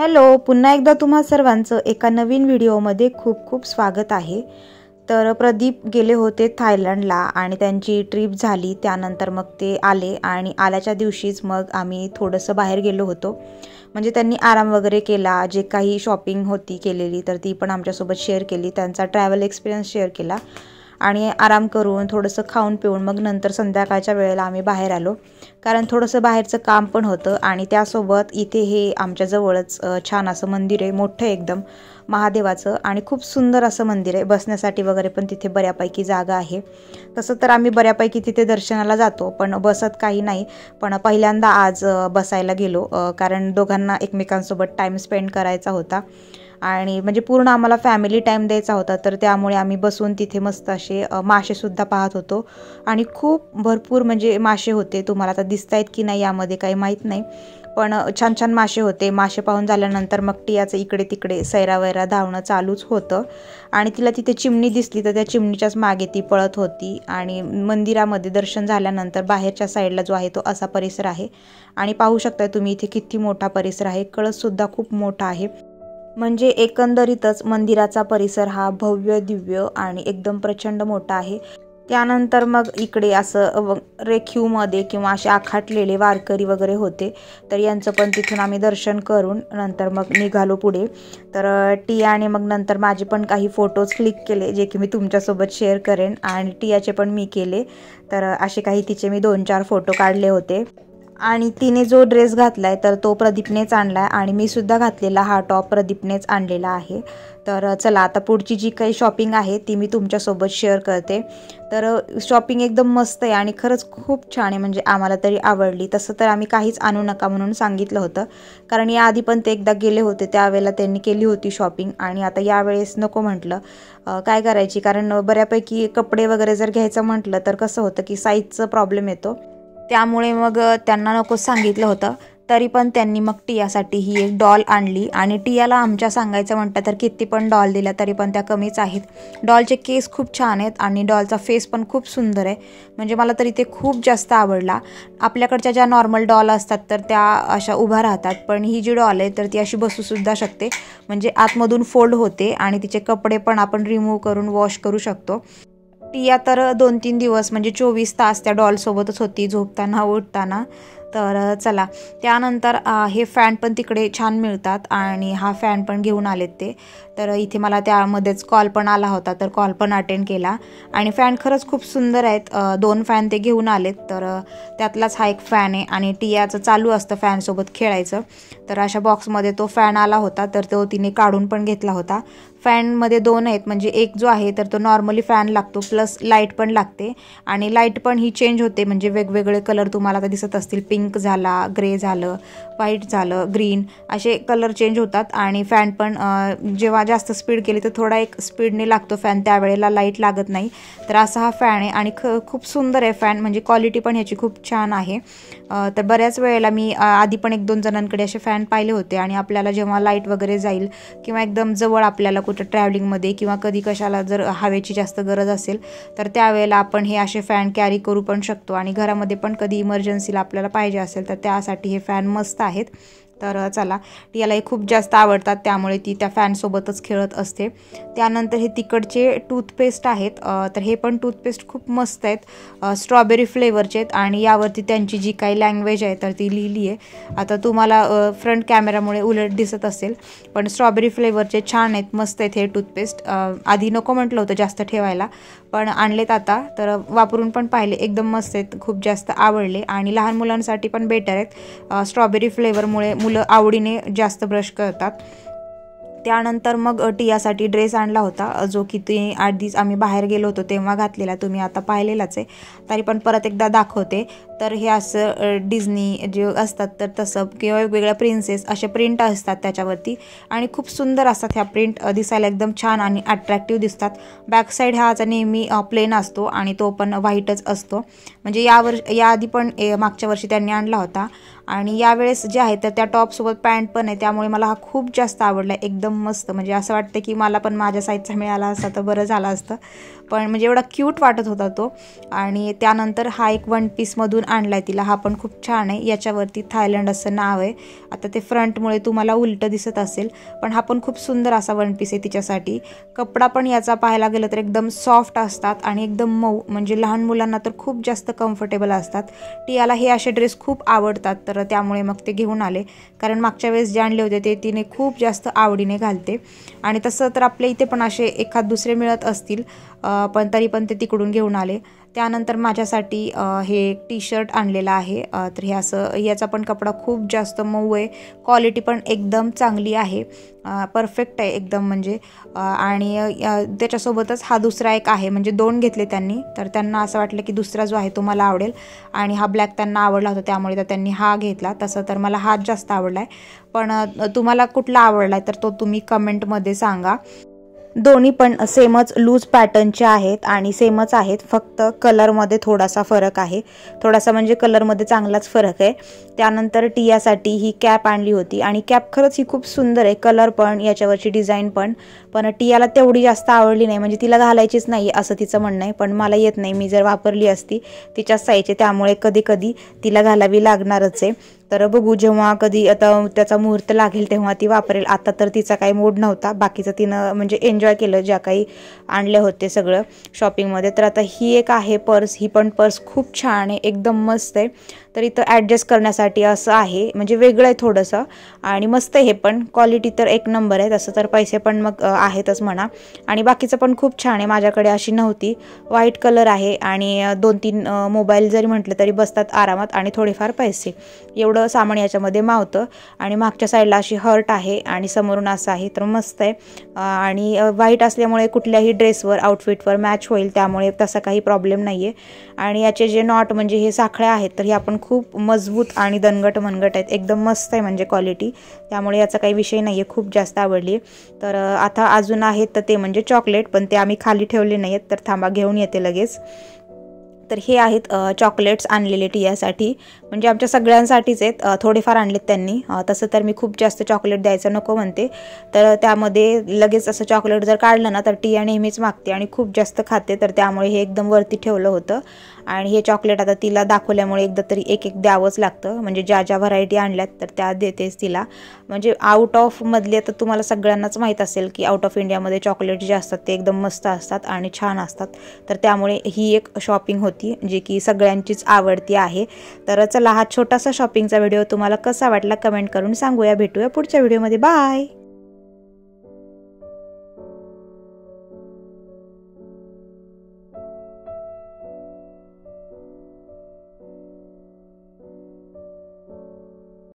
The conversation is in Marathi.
हॅलो, पुन्हा एकदा तुम्हा सर्वांचं एका नवीन व्हिडिओमध्ये खूप खूप स्वागत आहे। तर प्रदीप गेले होते थायलंडला आणि त्यांची ट्रिप झाली। त्यानंतर मग ते आले आणि आल्याच्या दिवशीच मग आम्ही थोडंसं बाहेर गेलो होतो। म्हणजे त्यांनी आराम वगैरे केला, जे काही शॉपिंग होती केलेली तर ती पण आमच्यासोबत शेअर केली, त्यांचा ट्रॅव्हल एक्सपिरियन्स शेअर केला आणि आराम करून थोडंसं खाऊन पिऊन मग नंतर संध्याकाळच्या वेळेला आम्ही बाहेर आलो, कारण थोडंसं बाहेरचं काम पण होतं। आणि त्यासोबत इथे हे आमच्या जवळच छान असं मंदिर आहे, मोठं एकदम महादेवाचं आणि खूप सुंदर असं मंदिर आहे। बसण्यासाठी वगैरे पण तिथे बऱ्यापैकी जागा आहे। तसं तर आम्ही बऱ्यापैकी तिथे दर्शनाला जातो, पण बसत काही नाही। पण पहिल्यांदा आज बसायला गेलो, कारण दोघांना एकमेकांसोबत टाईम स्पेंड करायचा होता आणि म्हणजे पूर्ण आम्हाला फॅमिली टाईम द्यायचा होता। तर त्यामुळे आम्ही बसून तिथे मस्त असे मासेसुद्धा पाहत होतो आणि खूप भरपूर म्हणजे मासे होते। तुम्हाला आता दिसतायत की नाही यामध्ये काही माहीत नाही, पण छान छान मासे होते। मासे पाहून झाल्यानंतर मग टियाचं इकडे तिकडे सैरावैरा धावणं चालूच होतं आणि तिला तिथे चिमणी दिसली तर त्या चिमणीच्याच मागे ती पळत होती। आणि मंदिरामध्ये दर्शन झाल्यानंतर बाहेरच्या साईडला जो आहे तो असा परिसर आहे आणि पाहू शकता तुम्ही इथे किती मोठा परिसर आहे। कळससुद्धा खूप मोठा आहे। म्हणजे एकंदरीतच मंदिराचा परिसर हा भव्य दिव्य आणि एकदम प्रचंड मोठा आहे। त्यानंतर मग इकडे असं रेखीवमध्ये किंवा असे आखाटलेले वारकरी वगैरे होते, तर यांचं पण तिथून आम्ही दर्शन करून नंतर मग निघालो पुढे। तर टियाने मग नंतर माझे पण काही फोटोज क्लिक केले, जे की मी तुमच्यासोबत शेअर करेन आणि टियाचे पण मी केले। तर असे काही तिचे मी 2-4 फोटो काढले होते। आणि तिने जो ड्रेस घातलाय तर तो प्रदीपनेच आणलाय आणि मी सुद्धा घातलेला हा टॉप प्रदीपनेच आणलेला आहे। तर चला आता पुढची जी काही शॉपिंग आहे ती मी तुमच्यासोबत शेअर करते। तर शॉपिंग एकदम मस्त आहे आणि खरंच खूप छान आहे, म्हणजे आम्हाला तरी आवडली। तसं तर आम्ही काहीच आणू नका म्हणून सांगितलं होतं, कारण याआधी पण ते एकदा गेले होते त्यावेळेला त्यांनी केली होती शॉपिंग आणि आता यावेळेस नको म्हटलं, काय करायची, कारण बऱ्यापैकी कपडे वगैरे जर घ्यायचं म्हटलं तर कसं होतं की साईजचा प्रॉब्लेम येतो, त्यामुळे मग त्यांना नको सांगितलं होतं। तरी पण त्यांनी मग टियासाठी ही एक डॉल आणली आणि टियाला आमच्या सांगायचं म्हटलं तर किती पण डॉल दिल्या तरी पण त्या कमीच आहेत। डॉलचे केस खूप छान आहेत आणि डॉलचा फेस पण खूप सुंदर आहे, म्हणजे मला तरी ते खूप जास्त आवडला। आपल्याकडच्या ज्या नॉर्मल डॉल असतात तर त्या अशा उभ्या राहतात, पण ही जी डॉल आहे तर ती अशी बसूसुद्धा शकते, म्हणजे आतमधून फोल्ड होते आणि तिचे कपडे पण आपण रिमूव्ह करून वॉश करू शकतो। टिया तर 2-3 दिवस म्हणजे 24 तास त्या डॉलसोबतच होती, झोपताना उठताना। तर चला त्यानंतर हे फॅन पण तिकडे छान मिळतात आणि हा फॅन पण घेऊन आलेत ते। तर इथे मला त्यामध्येच कॉल पण आला होता, तर कॉल पण अटेंड केला आणि फॅन खरंच खूप सुंदर आहेत। 2 फॅन ते घेऊन आलेत, तर त्यातलाच हा एक फॅन आहे आणि टियाचं चालू असतं फॅनसोबत खेळायचं। तर अशा बॉक्समध्ये तो फॅन आला होता, तर तो तिने काढून पण घेतला होता। फॅनमध्ये 2 आहेत, म्हणजे एक जो आहे तर तो नॉर्मली फॅन लागतो प्लस लाईट पण लागते आणि लाईट पण ही चेंज होते, म्हणजे वेगवेगळे कलर तुम्हाला आता दिसत असतील, पिंक झाला, ग्रे झालं, व्हाईट झालं, ग्रीन, असे कलर चेंज होतात। आणि फॅन पण जेव्हा जास्त स्पीड केली तर थोडा एक स्पीडने लागतो फॅन, त्यावेळेला लाईट लागत नाही। तर असा हा फॅन आहे आणि खूप सुंदर आहे फॅन, म्हणजे क्वालिटी पण ह्याची खूप छान आहे। तर बऱ्याच वेळेला मी आधी पण 1-2 जणांकडे असे फॅन पाहिले होते आणि आपल्याला जेव्हा लाईट वगैरे जाईल किंवा एकदम जवळ आपल्याला कुठं ट्रॅव्हलिंगमध्ये किंवा कधी कशाला जर हवेची जास्त गरज असेल तर त्यावेळेला आपण हे असे फॅन कॅरी करू पण शकतो आणि घरामध्ये पण कधी इमर्जन्सीला आपल्याला पाहिजे असेल तर त्यासाठी हे फॅन मस्त आहेत। तर चला टियाला हे खूप जास्त आवडतात, त्यामुळे ती त्या फॅनसोबतच खेळत असते। त्यानंतर हे तिकडचे टूथपेस्ट आहेत, तर हे पण टूथपेस्ट खूप मस्त आहेत, स्ट्रॉबेरी फ्लेवरचे आहेत आणि यावरती त्यांची जी काही लँग्वेज आहे तर ती लिहिली आहे। आता तुम्हाला फ्रंट कॅमेरामुळे उलट दिसत असेल, पण स्ट्रॉबेरी फ्लेवरचे छान आहेत, मस्त आहेत हे टूथपेस्ट। आधी नको म्हटलं होतं जास्त ठेवायला, पण आणलेत आता, तर वापरून पण पाहिले, एकदम मस्त आहेत, खूप जास्त आवडले आणि लहान मुलांसाठी पण बेटर आहेत। स्ट्रॉबेरी फ्लेवरमुळे मुलं आवडीने जास्त ब्रश करतात। त्यानंतर मग टियासाठी ड्रेस आणला होता, जो की ते आधीच आम्ही बाहेर गेलो होतो तेव्हा घातलेला, तुम्ही आता पाहिलेलाच आहे, तरी पण परत एकदा दाखवते। तर हे असं डिझनी जे असतात तर तसं किंवा वेगवेगळ्या प्रिन्सेस असे प्रिंट असतात त्याच्यावरती आणि खूप सुंदर असतात ह्या प्रिंट, दिसायला एकदम छान आणि अट्रॅक्टिव्ह दिसतात। बॅक साईड हा नेहमी प्लेन असतो आणि तो पण व्हाईटच असतो, म्हणजे याआधी पण मागच्या वर्षी त्यांनी आणला होता आणि यावेळेस जे आहे तर त्या टॉपसोबत पॅन्ट पण आहे, त्यामुळे मला हा खूप जास्त आवडला, एकदम मस्त, म्हणजे असं वाटतं की मला पण माझ्या साईजचा मिळाला असता तर बरं झालं असतं। पण म्हणजे एवढा क्यूट वाटत होता तो. आणि त्यानंतर हा एक वन पीसमधून आणला आहे तिला, हा पण खूप छान आहे. याच्यावरती थायलंड असं नाव आहे. आता ते फ्रंटमुळे तुम्हाला उलटं दिसत असेल, पण हा पण खूप सुंदर असा वन पीस आहे तिच्यासाठी. कपडा पण याचा पाहायला गेलं तर एकदम सॉफ्ट असतात आणि एकदम मऊ, म्हणजे लहान मुलांना तर खूप जास्त कम्फर्टेबल असतात. टियाला हे असे ड्रेस खूप आवडतात, तर त्यामुळे मग ते घेऊन आले. कारण मागच्या वेळेस जे आणले होते ते तिने खूप जास्त आवडीने घालते. आणि तसं तर आपल्या इथे पण असे एखाद दुसरे मिळत असतील, पण तरी पण ते तिकडून घेऊन आले. त्यानंतर माझ्यासाठी हे टी शर्ट आणलेलं आहे. तर हे असं, याचा पण कपडा खूप जास्त मऊ आहे, क्वालिटी पण एकदम चांगली आहे, परफेक्ट आहे एकदम म्हणजे. आणि त्याच्यासोबतच हा दुसरा एक आहे, म्हणजे 2 घेतले त्यांनी. तर त्यांना असं वाटलं की दुसरा जो आहे तो मला आवडेल, आणि हा ब्लॅक त्यांना आवडला होता त्यामुळे तर त्यांनी हा घेतला. तसं तर मला हाच जास्त आवडला आहे, पण तुम्हाला कुठला आवडला आहे तर तो तुम्ही कमेंटमध्ये सांगा. दोन्ही पण सेमच लूज पॅटर्नचे आहेत आणि सेमच आहेत, फक्त कलरमध्ये थोडासा फरक आहे. थोडासा म्हणजे कलरमध्ये चांगलाच फरक आहे. त्यानंतर टियासाठी ही कॅप आणली होती, आणि कॅप खरंच ही खूप सुंदर आहे, कलर पण याच्यावरची डिझाईन पण. पण टियाला तेवढी जास्त आवडली नाही, म्हणजे तिला घालायचीच नाही असं तिचं म्हणणं आहे. पण मला येत नाही, मी जर वापरली असती तिच्याच साईजची, त्यामुळे कधी कधी तिला घालावी लागणारच आहे. तर बघू, जेव्हा कधी आता त्याचा मुहूर्त लागेल तेव्हा ती वापरेल. आता तर तिचा काही मूड नव्हता, बाकीचं तिनं म्हणजे एन्जॉय केलं ज्या काही आणले होते सगळं शॉपिंगमध्ये. तर आता ही एक आहे पर्स, ही पण पर्स खूप छान आहे, एकदम मस्त आहे. तर इथं ॲडजस्ट करण्यासाठी असं आहे, म्हणजे वेगळं आहे थोडंसं, आणि मस्त आहे. हे पण क्वालिटी तर एक नंबर आहे. तसं तर पैसे पण मग आहेतच म्हणा. आणि बाकीचं पण खूप छान आहे, माझ्याकडे अशी नव्हती. व्हाईट कलर आहे, आणि 2-3 मोबाईल जरी म्हटलं तरी बसतात आरामात, आणि थोडेफार पैसे, एवढं सामान याच्यामध्ये मावतं. आणि मागच्या साईडला अशी हर्ट आहे, आणि समोरून असं आहे, तर मस्त आहे. आणि व्हाईट असल्यामुळे कुठल्याही ड्रेसवर आउटफिटवर मॅच होईल, त्यामुळे तसा काही प्रॉब्लेम नाही आहे. आणि याचे जे नॉट म्हणजे हे साखळ्या आहेत, तर हे आपण खूप मजबूत आणि दणगट मनगट आहेत, एकदम मस्त आहे म्हणजे क्वालिटी, त्यामुळे याचा काही विषय नाही आहे, खूप जास्त आवडली. तर आता अजून आहेत तर ते म्हणजे चॉकलेट, पण ते आम्ही खाली ठेवले नाही आहेत, तर थांबा घेऊन येते लगेच. तर हे आहेत चॉकलेट्स आणलेले टियासाठी, म्हणजे आमच्या सगळ्यांसाठीच आहेत. थोडेफार आणलेत त्यांनी. तसं तर मी खूप जास्त चॉकलेट द्यायचं नको म्हणते, तर त्यामध्ये लगेच असं चॉकलेट जर काढलं ना तर टिया नेहमीच मागते आणि खूप जास्त खाते, तर त्यामुळे हे एकदम वरती ठेवलं होतं. आणि हे चॉकलेट आता तिला दाखवल्यामुळे एकदा तरी एक एक द्यावंच लागतं, म्हणजे ज्या ज्या व्हरायटी आणल्यात तर त्या देतेच तिला. म्हणजे आउट ऑफ मधले तर तुम्हाला सगळ्यांनाच माहीत असेल की आउट ऑफ इंडियामध्ये चॉकलेट जे असतात ते एकदम मस्त असतात आणि छान असतात. तर त्यामुळे ही एक शॉपिंग होती जी की सगळ्यांचीच आवडती आहे. तर चला, हा छोटासा शॉपिंगचा व्हिडिओ तुम्हाला कसा वाटला कमेंट करून सांगूया. भेटूया पुढच्या व्हिडिओमध्ये. बाय.